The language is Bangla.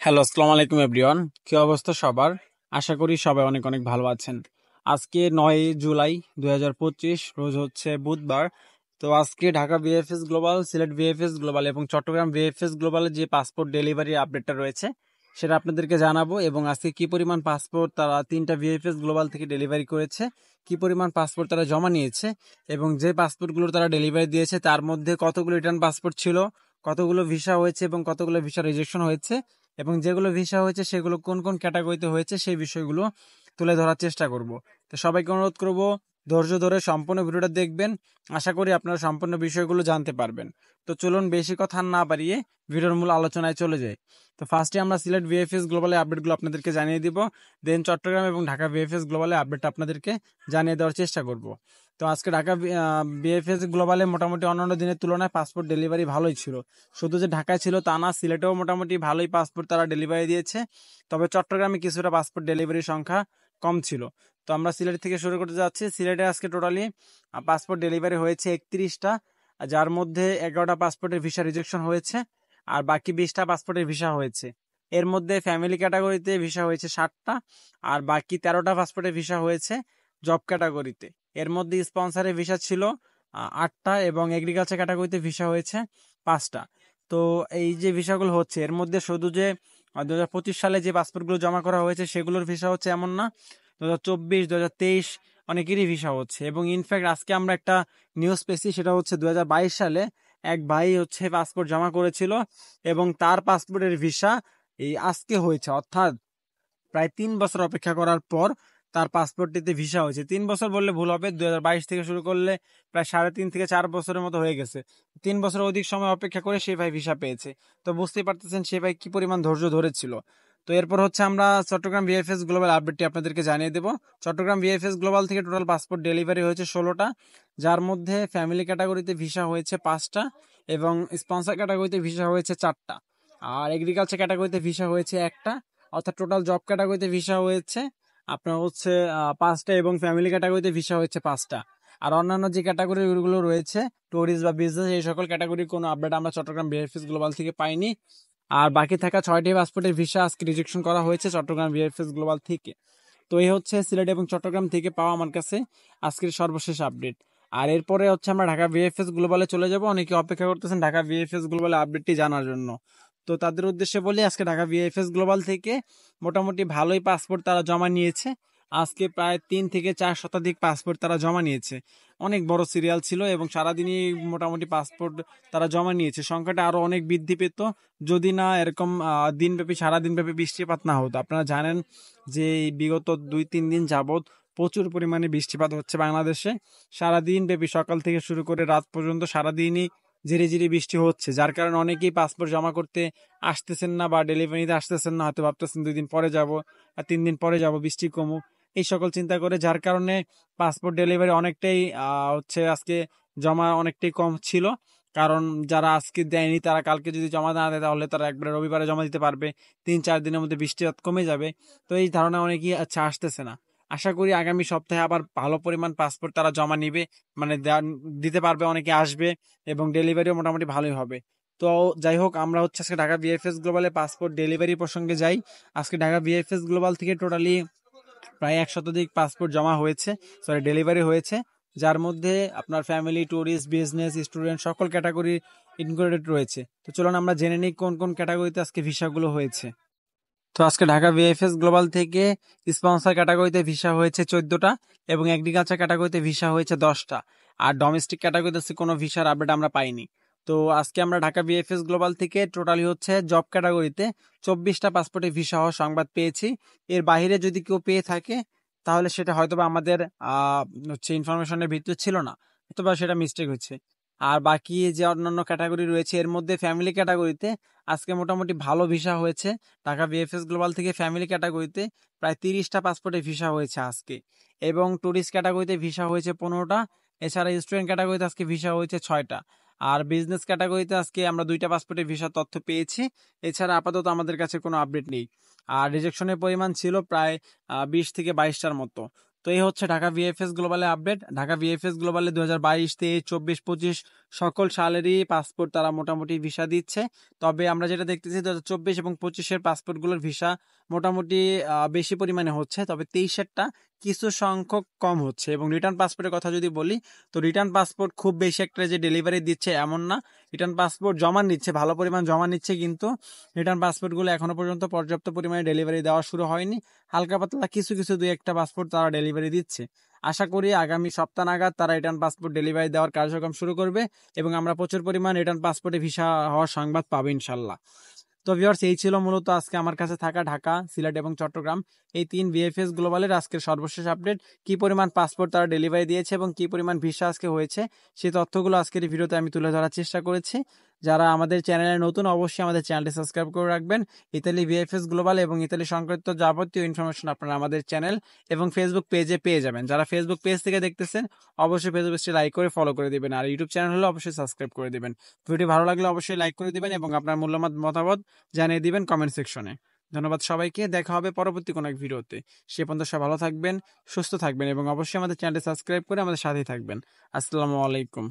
হ্যালো, আসসালামু আলাইকুম এভরিওয়ান। কি অবস্থা সবার? আশা করি সবাই অনেক অনেক ভালো আছেন। আজকে ৯ জুলাই ২০২৫, রোজ হচ্ছে বুধবার। তো আজকে Dhaka VFS global, Sylhet VFS global এবং চট্টগ্রাম ভিএফএস গ্লোবালের যে পাসপোর্ট ডেলিভারি আপডেটটা রয়েছে সেটা আপনাদেরকে জানাবো, এবং আজকে কি পরিমাণ পাসপোর্ট তারা তিনটা ভিএফএস গ্লোবাল থেকে ডেলিভারি করেছে, কি পরিমাণ পাসপোর্ট তারা জমা নিয়েছে, এবং যে পাসপোর্টগুলো তারা ডেলিভারি দিয়েছে তার মধ্যে কতগুলো রিটার্ন পাসপোর্ট ছিল, কতগুলো ভিসা হয়েছে এবং কতগুলো ভিসা রিজেকশন হয়েছে, এবং যেগুলো ভিসা হয়েছে সেগুলো কোন কোন ক্যাটাগরিতে হয়েছে সেই বিষয়গুলো তুলে ধরার চেষ্টা করব। তো সবাইকে অনুরোধ করব ধৈর্য ধরে সম্পূর্ণ ভিডিওটা দেখবেন। আশা করি আপনারা সম্পূর্ণ বিষয়গুলো জানতে পারবেন। তো চলুন বেশি কথা না বাড়িয়ে ভিডিওর মূল আলোচনায় চলে যাই। তো ফার্স্টে আমরা সিলেট ভিএফএস গ্লোবালের আপডেটগুলো আপনাদেরকে জানিয়ে দিব, দেন চট্টগ্রাম এবং ঢাকা ভিএফএস গ্লোবালের আপডেট আপনাদেরকে জানিয়ে দেওয়ার চেষ্টা করব। তো আজকে ঢাকা ভিএফএস গ্লোবালে মোটামুটি অন্যান্য দিনের তুলনায় পাসপোর্ট ডেলিভারি ভালোই ছিল। শুধু যে ঢাকায় ছিল তা না, সিলেটেও মোটামুটি ভালোই পাসপোর্ট তারা ডেলিভারি দিয়েছে। তবে চট্টগ্রামে কিছুটা পাসপোর্ট ডেলিভারির সংখ্যা কম ছিল। তো আমরা সিলেট থেকে শুরু করতে যাচ্ছি। সিলেটে আজকে টোটালি পাসপোর্ট ডেলিভারি হয়েছে 31টা, যার মধ্যে 11টা পাসপোর্টের ভিসা রিজেকশন হয়েছে আর বাকি 20টা পাসপোর্টের ভিসা হয়েছে। এর মধ্যে ফ্যামিলি ক্যাটাগরিতে ভিসা হয়েছে 7টা আর বাকি 13টা পাসপোর্টের ভিসা হয়েছে জব ক্যাটাগরিতে। এর মধ্যে স্পন্সরের ভিসা ছিল 8টা এবং এগ্রিকালচার ক্যাটাগরিতে ভিসা হয়েছে 5টা। তো এই যে ভিসাগুলো হচ্ছে এর মধ্যে শুধু যে 2025 সালে যে পাসপোর্টগুলো জমা করা হয়েছে সেগুলোর ভিসা হচ্ছে এমন না, 2024, 2023 অনেকেরই ভিসা হচ্ছে। এবং ইনফ্যাক্ট আজকে আমরা একটা নিউজ পেয়েছি, সেটা হচ্ছে 2022 সালে এক ভাই হচ্ছে পাসপোর্ট জমা করেছিল এবং তার পাসপোর্টের ভিসা এই আজকে হয়েছে, অর্থাৎ প্রায় 3 বছর অপেক্ষা করার পর তার পাসপোর্টটিতে ভিসা হয়েছে। 3 বছর বললে ভুল হবে, 2022 থেকে শুরু করলে প্রায় 3.5 থেকে 4 বছরের মতো হয়ে গেছে। 3 বছর অধিক সময় অপেক্ষা করে সেই ভাই ভিসা পেয়েছে। তো বুঝতেই পারতেছেন সে ভাই কি পরিমাণ ধৈর্য ধরেছিল। তো এরপর হচ্ছে আমরা চট্টগ্রাম ভিএফএস গ্লোবাল আপডেটটি আপনাদেরকে জানিয়ে দেব। চট্টগ্রাম ভিএফএস গ্লোবাল থেকে টোটাল পাসপোর্ট ডেলিভারি হয়েছে 16টা, যার মধ্যে ফ্যামিলি ক্যাটাগরিতে ভিসা হয়েছে 5টা এবং স্পন্সর ক্যাটাগরিতে ভিসা হয়েছে 4টা আর এগ্রিকালচার ক্যাটাগরিতে ভিসা হয়েছে 1টা। অর্থাৎ টোটাল জব ক্যাটাগরিতে ভিসা হয়েছে আপনার হচ্ছে 5টা এবং ফ্যামিলি ক্যাটাগরিতে ভিসা হয়েছে 5টা। আর অন্যান্য যে ক্যাটাগরিগুলো রয়েছে ট্যুরিস্ট বা বিজনেস, এই সকল ক্যাটাগরির কোনো আপডেট আমরা চট্টগ্রাম ভিএফএস গ্লোবাল থেকে পাইনি। আর বাকি থাকা 6টি পাসপোর্টের ভিসা আজকে রিজেকশন করা হয়েছে চট্টগ্রাম ভিএফএস গ্লোবাল থেকে। তো এই হচ্ছে সিলেট এবং চট্টগ্রাম থেকে পাওয়া আমার কাছে আজকের সর্বশেষ আপডেট। আর এরপরে হচ্ছে আমরা ঢাকা ভিএফএস গ্লোবালে চলে যাব। অনেকে অপেক্ষা করতেছেন ঢাকা ভিএফএস গ্লোবালের আপডেটটি জানার জন্য। তো তাদের উদ্দেশ্যে বলি, আজকে ঢাকা ভিএফএস গ্লোবাল থেকে মোটামুটি ভালোই পাসপোর্ট তারা জমা নিয়েছে। আজকে প্রায় 3 থেকে 4 শতাধিক পাসপোর্ট তারা জমা নিয়েছে। অনেক বড় সিরিয়াল ছিল এবং সারাদিনই মোটামুটি পাসপোর্ট তারা জমা নিয়েছে। সংখ্যাটা আরো অনেক বৃদ্ধি পেত যদি না এরকম দিনব্যাপী সারাদিনব্যাপী বৃষ্টিপাত না হতো। আপনারা জানেন যে বিগত 2-3 দিন যাবৎ প্রচুর পরিমাণে বৃষ্টিপাত হচ্ছে বাংলাদেশে। সারাদিন ব্যাপী সকাল থেকে শুরু করে রাত পর্যন্ত সারাদিনই ঝিরি ঝিরি বৃষ্টি হচ্ছে, যার কারণে অনেকেই পাসপোর্ট জমা করতে আসতেছেন না বা ডেলিভারিতে আসতেছেন না, হয়তো ভাবতেছেন 2 দিন পরে যাব আর 3 দিন পরে যাব, বৃষ্টি কমুক, এই সকল চিন্তা করে, যার কারণে পাসপোর্ট ডেলিভারি অনেকটাই হচ্ছে আজকে জমা অনেকটাই কম ছিল। কারণ যারা আজকে দেয়নি তারা কালকে যদি জমা না দেয় তাহলে তারা একবারে রবিবারে জমা দিতে পারবে, 3-4 দিনের মধ্যে বৃষ্টিপাত কমে যাবে। তো এই ধারণা অনেকেই আচ্ছা আসতেছে না। আশা করি আগামী সপ্তাহে আবার ভালো পরিমাণ পাসপোর্ট তারা জমা নিবে, মানে দিতে পারবে, অনেকে আসবে এবং ডেলিভারিও মোটামুটি ভালোই হবে। তো যাই হোক, আমরা হচ্ছে আজকে ঢাকা ভিএফএস গ্লোবালে পাসপোর্ট ডেলিভারি প্রসঙ্গে যাই। আজকে ঢাকা ভিএফএস গ্লোবাল থেকে টোটালি প্রায় 1 শতাধিক পাসপোর্ট জমা হয়েছে, সরি ডেলিভারি হয়েছে, যার মধ্যে আপনার ফ্যামিলি, ট্যুরিস্ট, বিজনেস, স্টুডেন্ট সকল ক্যাটাগরি ইনক্লুডেড রয়েছে। তো চলুন আমরা জেনে নিই কোন কোন ক্যাটাগরিতে আজকে ভিসাগুলো হয়েছে। তো আজকে ঢাকা ভিএফএস গ্লোবাল থেকে স্পন্সর ক্যাটাগরিতে ভিসা হয়েছে 14টা এবং এগ্রিকালচার ক্যাটাগরিতে ভিসা হয়েছে 10টা। আর ডোমেস্টিক ক্যাটাগরিতে কোনো ভিসার আপডেট আমরা পাইনি। তো আজকে আমরা ঢাকা ভিএফএস গ্লোবাল থেকে টোটালি হচ্ছে জব ক্যাটাগরিতে 24টা পাসপোর্টে ভিসা হওয়ার সংবাদ পেয়েছি। এর বাইরে যদি কেউ পেয়ে থাকে তাহলে সেটা হয়তোবা আমাদের হচ্ছে ইনফরমেশনের ভিত্তিতে ছিল না, অথবা সেটা মিস্টেক হচ্ছে। আর বাকি যে অন্যান্য ক্যাটাগরি রয়েছে এর মধ্যে ফ্যামিলি ক্যাটাগরিতে আজকে মোটামুটি ভালো ভিসা হয়েছে। ঢাকা ভিএফএস গ্লোবাল থেকে ফ্যামিলি ক্যাটাগরিতে প্রায় 30টা পাসপোর্টে ভিসা হয়েছে আজকে, এবং ট্যুরিস্ট ক্যাটাগরিতে ভিসা হয়েছে 15টা। এছাড়া স্টুডেন্ট ক্যাটাগরিতে আজকে ভিসা হয়েছে 6টা। আর বিজনেস ক্যাটাগরিতে আজকে আমরা 2টা পাসপোর্টে ভিসার তথ্য পেয়েছি। এছাড়া আপাতত আমাদের কাছে কোনো আপডেট নেই। আর রিজেকশনের পরিমাণ ছিল প্রায় 20 থেকে 22টার মতো। তো এই হচ্ছে ঢাকা ভিএফএস গ্লোবালের আপডেট। ঢাকা ভিএফএস গ্লোবালে 2022, 23, 24, 25 সকল সালেরই পাসপোর্ট তারা মোটামুটি ভিসা দিচ্ছে। তবে আমরা যেটা দেখতেছি 2024 এবং 25-এর পাসপোর্টগুলোর ভিসা মোটামুটি বেশি পরিমাণে হচ্ছে, তবে 23-এরটা কিছু সংখ্যক কম হচ্ছে। এবং রিটার্ন পাসপোর্টের কথা যদি বলি, তো রিটার্ন পাসপোর্ট খুব বেশি একটা যে ডেলিভারি দিচ্ছে এমন না। রিটার্ন পাসপোর্ট জমা নিচ্ছে, ভালো পরিমাণ জমা নিচ্ছে, কিন্তু রিটার্ন পাসপোর্টগুলো এখনো পর্যন্ত পর্যাপ্ত পরিমাণে ডেলিভারি দেওয়া শুরু হয়নি। হালকা পাতলা কিছু কিছু দুই একটা পাসপোর্ট তারা ডেলিভারি দিচ্ছে। আশা করি আগামী সপ্তাহ নাগাদ তারা রিটার্ন পাসপোর্ট ডেলিভারি দেওয়ার কার্যক্রম শুরু করবে এবং আমরা প্রচুর পরিমাণ রিটার্ন পাসপোর্টে ভিসা হওয়ার সংবাদ পাবো ইনশাল্লাহ। তো ভিউয়ার্স, এই ছিল মূলত আজকে আমার কাছে থাকা ঢাকা, সিলেট এবং চট্টগ্রাম এই 3 বিএফএস গ্লোবালের আজকের সর্বশেষ আপডেট। কি পরিমাণ পাসপোর্ট তারা ডেলিভারি দিয়েছে এবং কি পরিমাণ ভিসা আজকে হয়েছে, সেই তথ্যগুলো আজকের এই ভিডিওতে আমি তুলে ধরার চেষ্টা করেছি। যারা আমাদের চ্যানেলে নতুন, অবশ্যই আমাদের চ্যানেলটি সাবস্ক্রাইব করে রাখবেন। ইতালি বিএফএস গ্লোবাল এবং ইতালি সংক্রান্ত যাবতীয় ইনফরমেশন আপনারা আমাদের চ্যানেল এবং ফেসবুক পেজে পেয়ে যাবেন। যারা ফেসবুক পেজ থেকে দেখতেছেন, অবশ্যই ফেসবুক পেজটি লাইক করে ফলো করে দিবেন, আর ইউটিউব চ্যানেল হলে অবশ্যই সাবস্ক্রাইব করে দিবেন। ভিডিও ভালো লাগলে অবশ্যই লাইক করে দিবেন এবং আপনার মূল্যবান মতামত জানিয়ে দিবেন কমেন্ট সেকশনে। ধন্যবাদ সবাইকে, দেখা হবে পরবর্তী কোনো এক ভিডিওতে। সে পর্যন্ত সবাই ভালো থাকবেন, সুস্থ থাকবেন এবং অবশ্যই আমাদের চ্যানেলটি সাবস্ক্রাইব করে আমাদের সাথেই থাকবেন। আসসালামু আলাইকুম।